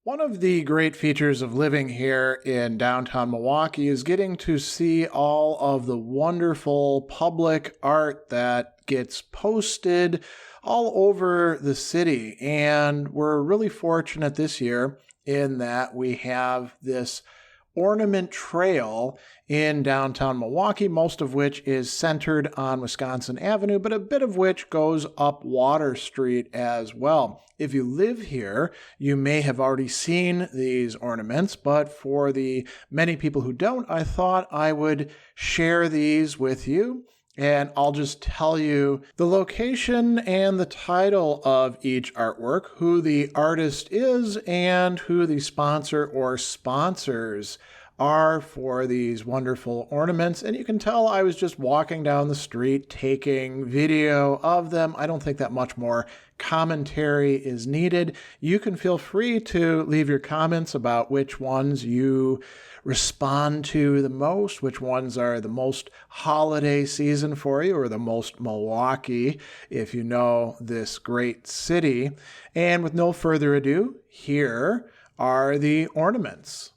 One of the great features of living here in downtown Milwaukee is getting to see all of the wonderful public art that gets posted all over the city. And we're really fortunate this year in that we have this Ornament Trail in downtown Milwaukee, most of which is centered on Wisconsin Avenue, but a bit of which goes up Water Street as well. If you live here, you may have already seen these ornaments, but for the many people who don't, I thought I would share these with you. And I'll just tell you the location and the title of each artwork, who the artist is, and who the sponsor or sponsors are for these wonderful ornaments. And you can tell I was just walking down the street taking video of them. I don't think that much more commentary is needed. You can feel free to leave your comments about which ones you respond to the most, which ones are the most holiday season for you, or the most Milwaukee, if you know this great city. And with no further ado, here are the ornaments.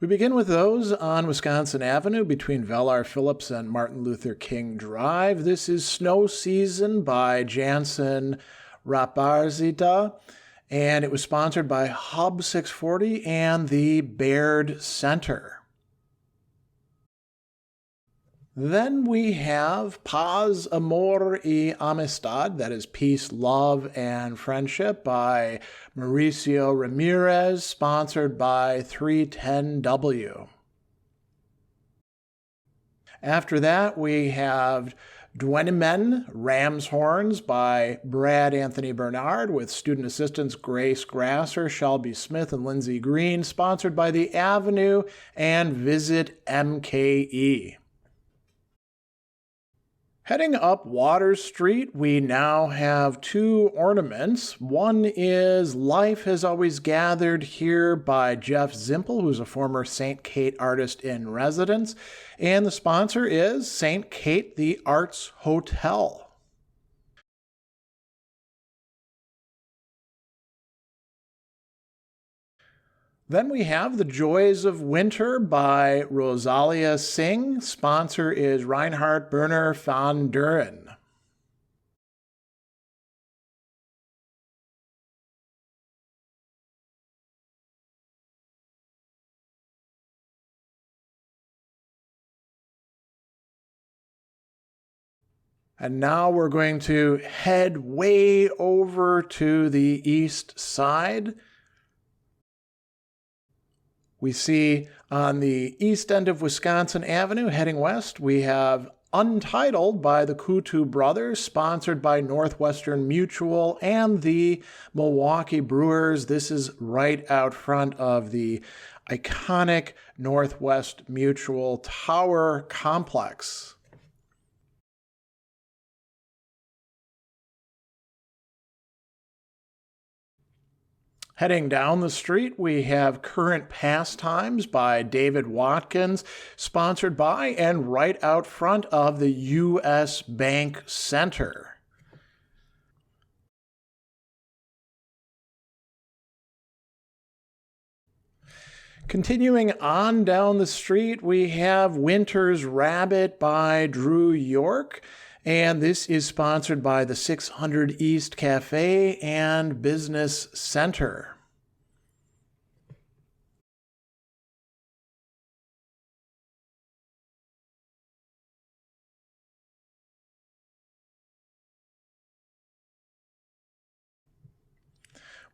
We begin with those on Wisconsin Avenue between Velar Phillips and Martin Luther King Drive. This is Snow Season by Janson Rapisarda, and it was sponsored by Hub 640 and the Baird Center. Then we have Paz, Amor y Amistad, that is Peace, Love, and Friendship by Mauricio Ramirez, sponsored by 310W. After that, we have Dwennimmen, Ram's Horns by Brad Anthony Bernard with student assistants Grace Grasser, Shelbey Smith, and Lindsey Greene, sponsored by the Avenue and Visit MKE. Heading up Water Street, we now have two ornaments. One is Life Has Always Gathered Here by Jeff Zimpel, who's a former St. Kate artist in residence. And the sponsor is St. Kate the Arts Hotel. Then we have The Joys of Winter by Rozalia Singh. Sponsor is Reinhard Berner van Duren. And now we're going to head way over to the east side. We see on the east end of Wisconsin Avenue, heading west, we have Untitled by the Couto brothers, sponsored by Northwestern Mutual and the Milwaukee Brewers. This is right out front of the iconic Northwest Mutual Tower complex. Heading down the street, we have Current Pastimes by David Watkins, sponsored by and right out front of the U.S. Bank Center. Continuing on down the street, we have Winter's Rabbit by Drew York. And this is sponsored by the 600 East Cafe and Business Center.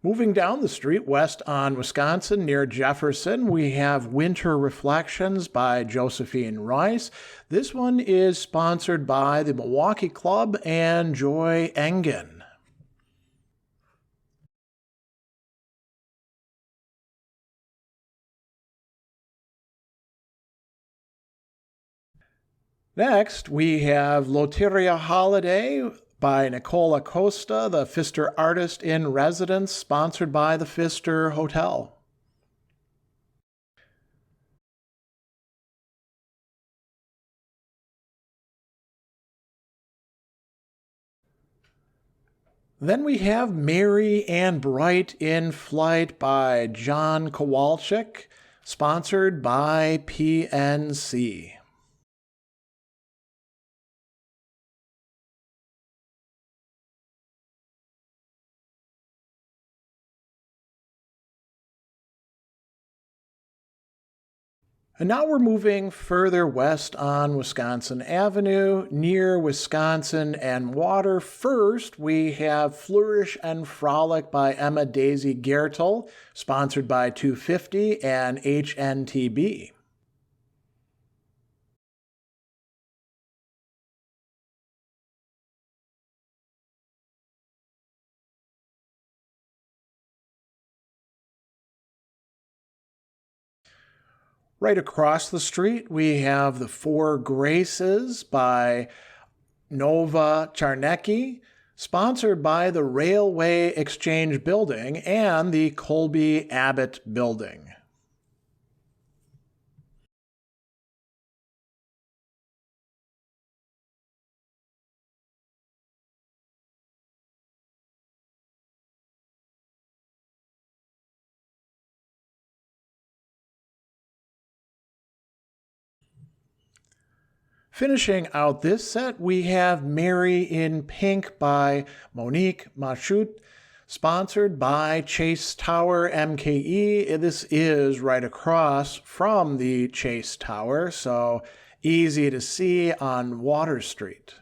Moving down the street west on Wisconsin near Jefferson, we have Winter Reflections by Josephine Rice. This one is sponsored by the Milwaukee Club and Joy Engen. Next, we have Loteriá Holiday by Nicole Acosta, the Pfister artist in residence, sponsored by the Pfister Hotel. Then we have Merry and Bright in Flight by John Kowalczyk, sponsored by PNC. And now we're moving further west on Wisconsin Avenue, near Wisconsin and Water. First, we have Flourish and Frolic by Emma Daisy Gertel, sponsored by 250 and HNTB. Right across the street, we have The Four Graces by Nova Czarnecki, sponsored by the Railway Exchange Building and the Colby Abbott Building. Finishing out this set, we have Mary in Pink by Monique Machut, sponsored by Chase Tower MKE. This is right across from the Chase Tower, so easy to see on Water Street.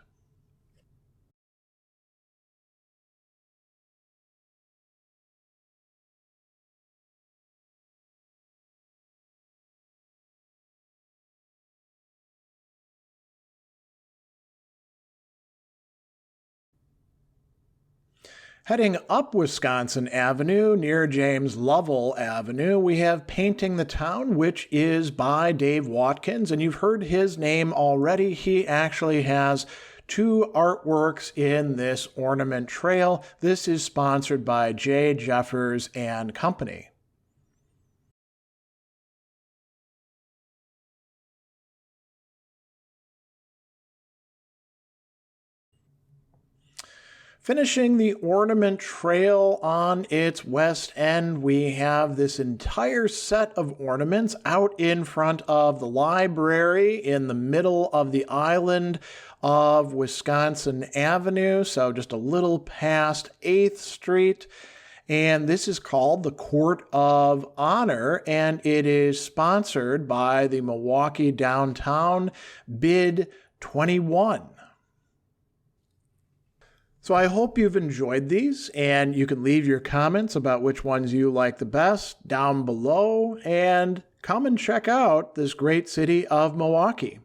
Heading up Wisconsin Avenue near James Lovell Avenue, we have Painting the Town, which is by Dave Watkins, and you've heard his name already. He actually has 2 artworks in this ornament trail. This is sponsored by J. Jeffers and Company. Finishing the ornament trail on its west end, we have this entire set of ornaments out in front of the library in the middle of the island of Wisconsin Avenue, so just a little past 8th Street. And this is called the Court of Honor, and it is sponsored by the Milwaukee Downtown Bid 21. So I hope you've enjoyed these, and you can leave your comments about which ones you like the best down below, and come and check out this great city of Milwaukee.